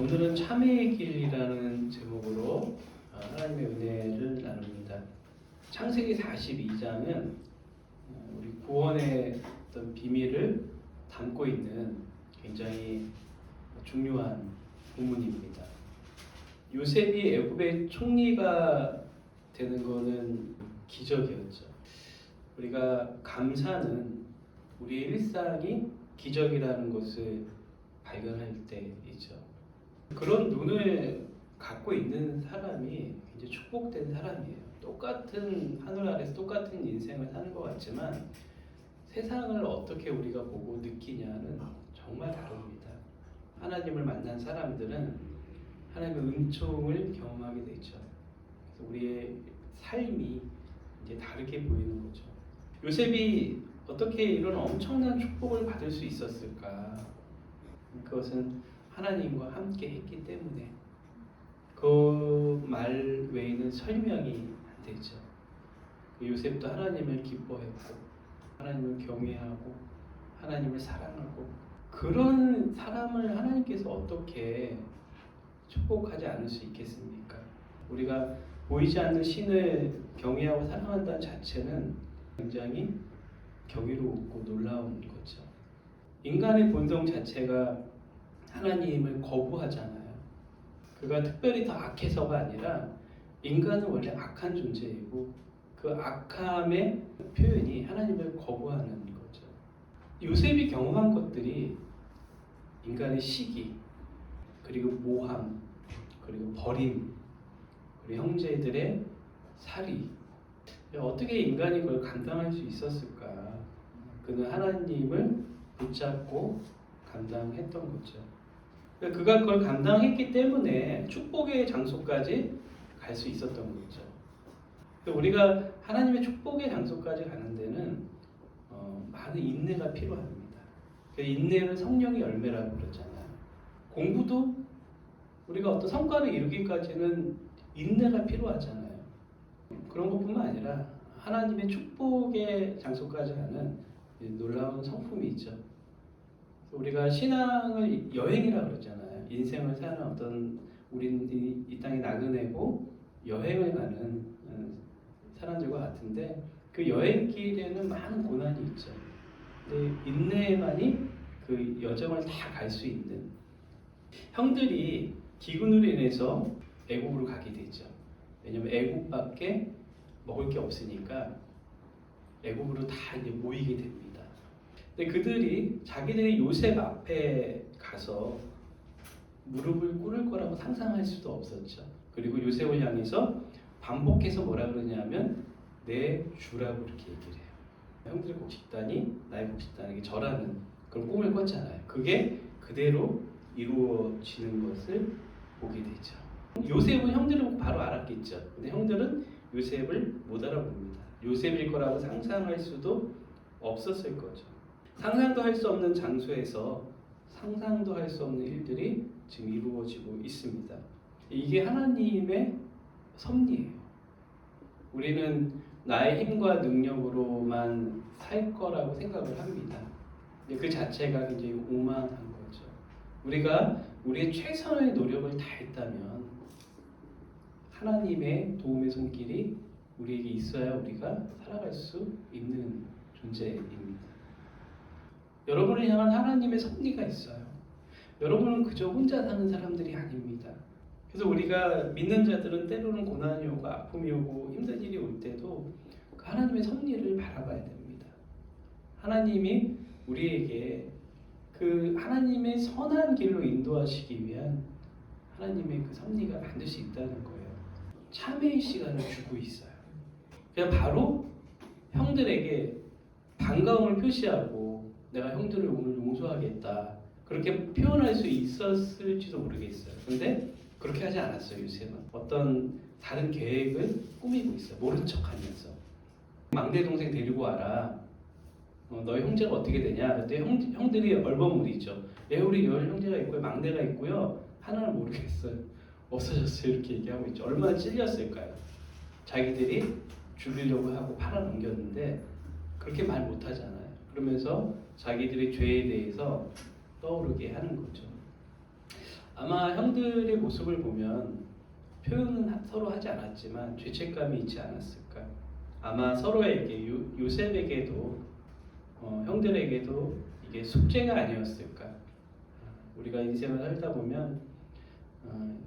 오늘은 참회의 길이라는 제목으로 하나님의 은혜를 나눕니다. 창세기 42장은 우리 구원의 어떤 비밀을 담고 있는 굉장히 중요한 본문입니다. 요셉이 애굽의 총리가 되는 것은 기적이었죠. 우리가 감사는 우리의 일상이 기적이라는 것을 발견할 때이죠. 그런 눈을 갖고 있는 사람이 굉장히 축복된 사람이에요. 똑같은 하늘 아래서 똑같은 인생을 사는 것 같지만 세상을 어떻게 우리가 보고 느끼냐는 정말 다릅니다. 하나님을 만난 사람들은 하나님의 은총을 경험하게 되죠. 그래서 우리의 삶이 이제 다르게 보이는 거죠. 요셉이 어떻게 이런 엄청난 축복을 받을 수 있었을까? 그것은 하나님과 함께 했기 때문에 그 말 외에는 설명이 안 되죠. 요셉도 하나님을 기뻐했고 하나님을 경외하고 하나님을 사랑하고 그런 사람을 하나님께서 어떻게 축복하지 않을 수 있겠습니까? 우리가 보이지 않는 신을 경외하고 사랑한다는 자체는 굉장히 경이롭고 놀라운 거죠. 인간의 본성 자체가 하나님을 거부하잖아요. 그가 특별히 더 악해서가 아니라 인간은 원래 악한 존재이고 그 악함의 표현이 하나님을 거부하는 거죠. 요셉이 경험한 것들이 인간의 시기, 그리고 모함, 그리고 버림, 그리고 형제들의 살이 어떻게 인간이 그걸 감당할 수 있었을까? 그는 하나님을 붙잡고 감당했던 거죠. 그가 그걸 감당했기 때문에 축복의 장소까지 갈 수 있었던 거죠. 우리가 하나님의 축복의 장소까지 가는 데는 많은 인내가 필요합니다. 인내는 성령의 열매라고 그러잖아요. 공부도 우리가 어떤 성과를 이루기까지는 인내가 필요하잖아요. 그런 것뿐만 아니라 하나님의 축복의 장소까지 가는 놀라운 성품이 있죠. 우리가 신앙을 여행이라고 그러잖아요. 인생을 사는 어떤 우리는 이 땅에 나그네고 여행을 가는 사람들과 같은데 그 여행길에는 많은 고난이 있죠. 근데 인내만이 그 여정을 다 갈 수 있는 형들이 기근으로 인해서 애굽으로 가게 되죠. 왜냐하면 애굽밖에 먹을 게 없으니까 애굽으로 다 이제 모이게 됩니다. 근데 그들이 자기들이 요셉 앞에 가서 무릎을 꿇을 거라고 상상할 수도 없었죠. 그리고 요셉을 향해서 반복해서 뭐라 그러냐면 내 주라고 이렇게 얘기를 해요. 형들의 곡식단이 나의 곡식단에게 절하는 그런 꿈을 꿨잖아요. 그게 그대로 이루어지는 것을 보게 되죠. 요셉은 형들은 바로 알았겠죠. 근데 형들은 요셉을 못 알아봅니다. 요셉일 거라고 상상할 수도 없었을 거죠. 상상도 할 수 없는 장소에서 상상도 할 수 없는 일들이 지금 이루어지고 있습니다. 이게 하나님의 섭리예요. 우리는 나의 힘과 능력으로만 살 거라고 생각을 합니다. 그 자체가 굉장히 오만한 거죠. 우리가 우리의 최선의 노력을 다했다면 하나님의 도움의 손길이 우리에게 있어야 우리가 살아갈 수 있는 존재입니다. 여러분을 향한 하나님의 섭리가 있어요. 여러분은 그저 혼자 사는 사람들이 아닙니다. 그래서 우리가 믿는 자들은 때로는 고난이 오고 아픔이 오고 힘든 일이 올 때도 그 하나님의 섭리를 바라봐야 됩니다. 하나님이 우리에게 그 하나님의 선한 길로 인도하시기 위한 하나님의 그 섭리가 반드시 있다는 거예요. 참회의 시간을 주고 있어요. 그냥 바로 형들에게 반가움을 표시하고 내가 형들을 오늘 용서하겠다 그렇게 표현할 수 있었을지도 모르겠어요. 근데 그렇게 하지 않았어요. 요셉은 어떤 다른 계획을 꾸미고 있어요. 모른 척하면서 막내 동생 데리고 와라. 너희 형제가 어떻게 되냐? 그때 형들이 얼버무리죠. 우리 열 형제가 있고요, 막내가 있고요. 하나는 모르겠어요. 없어졌어요. 이렇게 얘기하고 있죠. 얼마나 찔렸을까요? 자기들이 죽이려고 하고 팔아넘겼는데 그렇게 말 못하잖아요. 그러면서 자기들의 죄에 대해서 떠오르게 하는 거죠. 아마 형들의 모습을 보면 표현은 서로 하지 않았지만 죄책감이 있지 않았을까. 아마 서로에게 요셉에게도 형들에게도 이게 숙제가 아니었을까. 우리가 인생을 살다 보면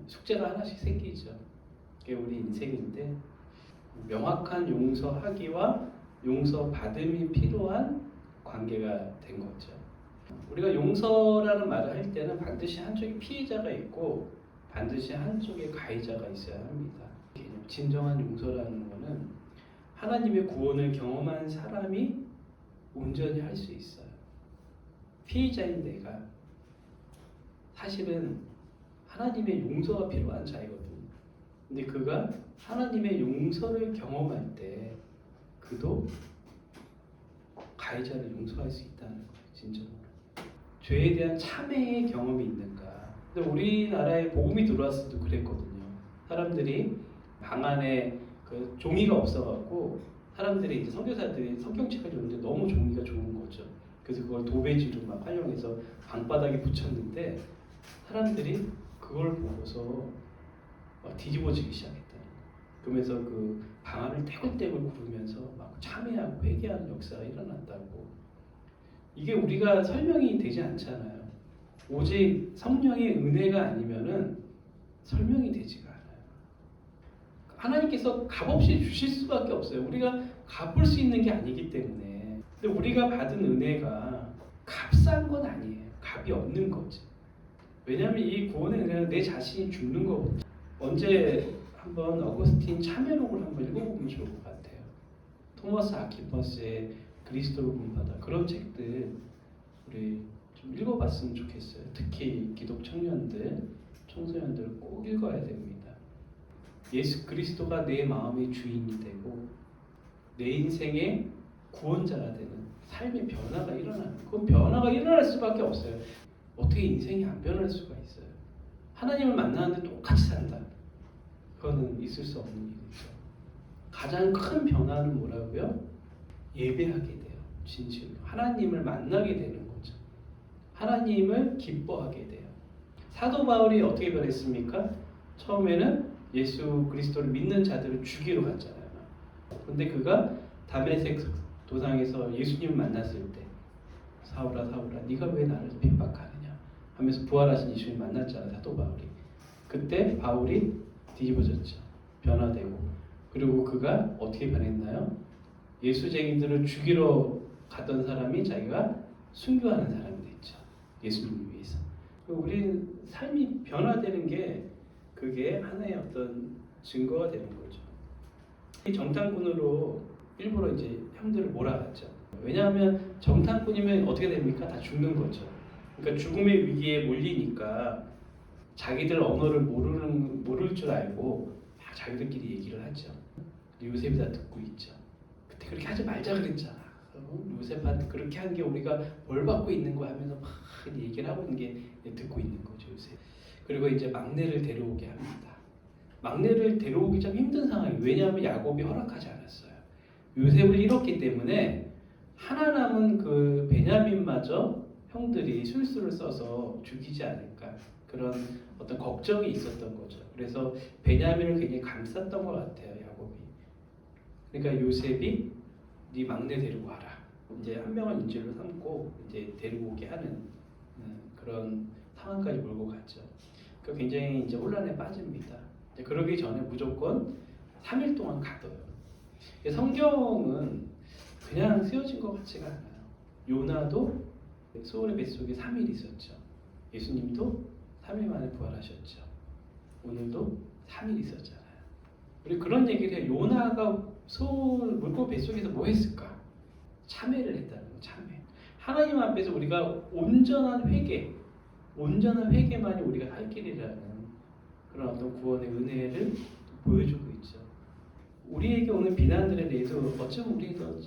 숙제가 하나씩 생기죠. 그게 우리 인생인데 명확한 용서하기와 용서받음이 필요한 관계가 된 거죠. 우리가 용서라는 말을 할 때는 반드시 한쪽에 피해자가 있고 반드시 한쪽에 가해자가 있어야 합니다. 진정한 용서라는 것은 하나님의 구원을 경험한 사람이 온전히 할 수 있어요. 피해자인 내가 사실은 하나님의 용서가 필요한 자이거든요. 근데 그가 하나님의 용서를 경험할 때 그도 가해자를 용서할 수 있다는 거예요. 진정으로. 죄에 대한 참회의 경험이 있는가. 근데 우리나라에 복음이 들어왔을 때도 그랬거든요. 사람들이 방 안에 그 종이가 없어갖고 사람들이 이제 선교사들이 성경책을 줬는데 너무 종이가 좋은 거죠. 그래서 그걸 도배지로 막 활용해서 방바닥에 붙였는데 사람들이 그걸 보고서 뒤집어지기 시작했다. 그러면서 그 방안을 떼굴떼굴 구르면서 막 참회하고 회개하는 역사가 일어났다고. 이게 우리가 설명이 되지 않잖아요. 오직 성령의 은혜가 아니면은 설명이 되지가 않아요. 하나님께서 값없이 주실 수밖에 없어요. 우리가 갚을 수 있는 게 아니기 때문에. 근데 우리가 받은 은혜가 값싼 건 아니에요. 값이 없는 거지. 왜냐하면 이 구원의 은혜는 내 자신이 죽는 거거든요. 언제 한번 어거스틴 참회록을 한번 읽어보면 좋을 것 같아요. 토마스 아퀴퍼스의 그리스도로 구원받아. 그런 책들 우리 좀 읽어봤으면 좋겠어요. 특히 기독 청년들, 청소년들 꼭 읽어야 됩니다. 예수 그리스도가 내 마음의 주인이 되고 내 인생의 구원자가 되는 삶의 변화가 일어나는, 그건 변화가 일어날 수밖에 없어요. 어떻게 인생이 안 변할 수가 있어요? 하나님을 만나는데 똑같이 산다. 그거는 있을 수 없는 일이죠. 가장 큰 변화는 뭐라고요? 예배하게 돼요. 진실로 하나님을 만나게 되는 거죠. 하나님을 기뻐하게 돼요. 사도 바울이 어떻게 변했습니까? 처음에는 예수 그리스도를 믿는 자들을 죽이러 갔잖아요. 근데 그가 다메섹 도상에서 예수님을 만났을 때 사울아 사울아 네가 왜 나를 핍박하느냐 하면서 부활하신 예수님 만났잖아요. 사도 바울이. 그때 바울이 뒤집어졌죠. 변화되고. 그리고 그가 어떻게 변했나요? 예수쟁이들을 죽이러 갔던 사람이 자기가 순교하는 사람이 됐죠. 예수님을 위해서. 우리는 삶이 변화되는 게 그게 하나의 어떤 증거가 되는 거죠. 이 정탐꾼으로 일부러 이제 형들을 몰아갔죠. 왜냐하면 정탐꾼이면 어떻게 됩니까? 다 죽는 거죠. 그러니까 죽음의 위기에 몰리니까 자기들 언어를 모를 줄 알고 막 자기들끼리 얘기를 하죠. 요셉이 다 듣고 있죠. 그때 그렇게 하지 말자 그랬잖아. 요셉한테 그렇게 한 게 우리가 벌 받고 있는 거 하면서 막 얘기를 하고 있는 게 듣고 있는 거죠, 요셉. 그리고 이제 막내를 데려오게 합니다. 막내를 데려오기 참 힘든 상황이. 왜냐하면 야곱이 허락하지 않았어요. 요셉을 잃었기 때문에 하나 남은 그 베냐민마저 형들이 술수를 써서 죽이지 않을까, 그런 어떤 걱정이 있었던 거죠. 그래서 베냐민을 굉장히 감쌌던 것 같아요, 야곱이. 그러니까 요셉이 네 막내 데리고 와라. 이제 한 명은 인질로 삼고 이제 데리고 오게 하는 그런 상황까지 몰고 갔죠. 그 굉장히 이제 혼란에 빠집니다. 이제 그러기 전에 무조건 3일 동안 가둬요. 성경은 그냥 쓰여진 것 같지가 않아요. 요나도 소울의 뱃속에 3일 있었죠. 예수님도 3일 만에 부활하셨죠. 오늘도 3일 있었잖아요. 우리 그런 얘기를 해요. 요나가 소울 물고기 뱃속에서 뭐 했을까? 참회를 했다는 거. 참회. 하나님 앞에서 우리가 온전한 회개만이 우리가 할 길이라는 그런 어떤 구원의 은혜를 보여주고 있죠. 우리에게 오는 비난들에 대해서 어쩌면 우리도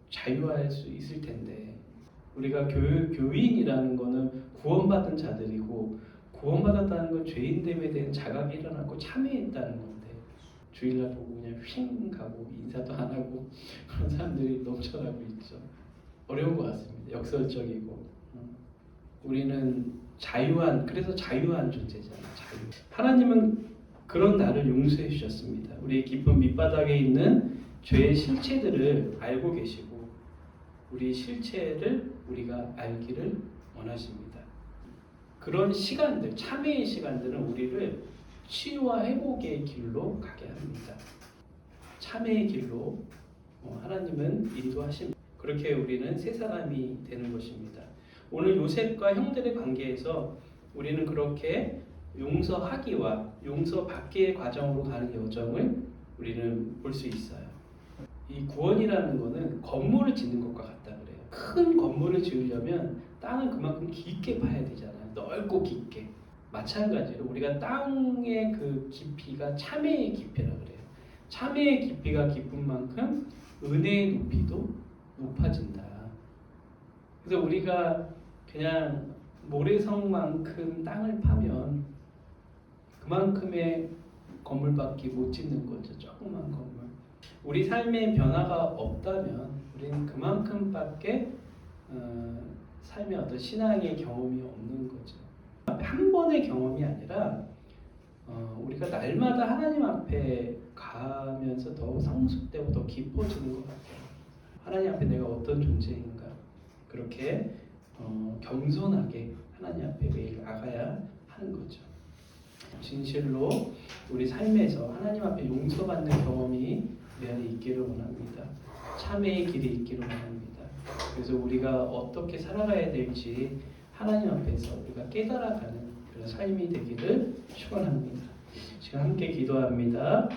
자유할 수 있을 텐데, 우리가 교인이라는 거는 구원받은 자들이고, 구원받았다는 건 죄인됨에 대한 자각이 일어나고 참회했다는 건데, 주일날 보고 그냥 휙 가고 인사도 안 하고 그런 사람들이 넘쳐나고 있죠. 어려운 것 같습니다. 역설적이고. 우리는 자유한, 그래서 자유한 존재잖아요. 자유. 하나님은 그런 나를 용서해 주셨습니다. 우리의 깊은 밑바닥에 있는 죄의 실체들을 알고 계시고 우리 실체를 우리가 알기를 원하십니다. 그런 시간들, 참회의 시간들은 우리를 치유와 회복의 길로 가게 합니다. 참회의 길로 하나님은 인도하십니다. 그렇게 우리는 새 사람이 되는 것입니다. 오늘 요셉과 형들의 관계에서 우리는 그렇게 용서하기와 용서받기의 과정으로 가는 여정을 우리는 볼 수 있어요. 이 구원이라는 거는 건물을 짓는 것과 같다 그래요. 큰 건물을 지으려면 땅을 그만큼 깊게 파야 되잖아요. 넓고 깊게. 마찬가지로 우리가 땅의 그 깊이가 참회의 깊이라 그래요. 참회의 깊이가 깊은 만큼 은혜의 높이도 높아진다. 그래서 우리가 그냥 모래성만큼 땅을 파면 그만큼의 건물밖에 못 짓는 거죠. 조그만 건물. 우리 삶에 변화가 없다면 우리는 그만큼밖에 삶의 어떤 신앙의 경험이 없는 거죠. 한 번의 경험이 아니라 우리가 날마다 하나님 앞에 가면서 더 성숙되고 더 깊어지는 것 같아요. 하나님 앞에 내가 어떤 존재인가 그렇게 겸손하게 하나님 앞에 매일 나가야 하는 거죠. 진실로 우리 삶에서 하나님 앞에 용서받는 경험이 내 안에 있기를 원합니다. 참회의 길이 있기를 원합니다. 그래서 우리가 어떻게 살아가야 될지 하나님 앞에서 우리가 깨달아가는 그런 삶이 되기를 축원합니다. 지금 함께 기도합니다.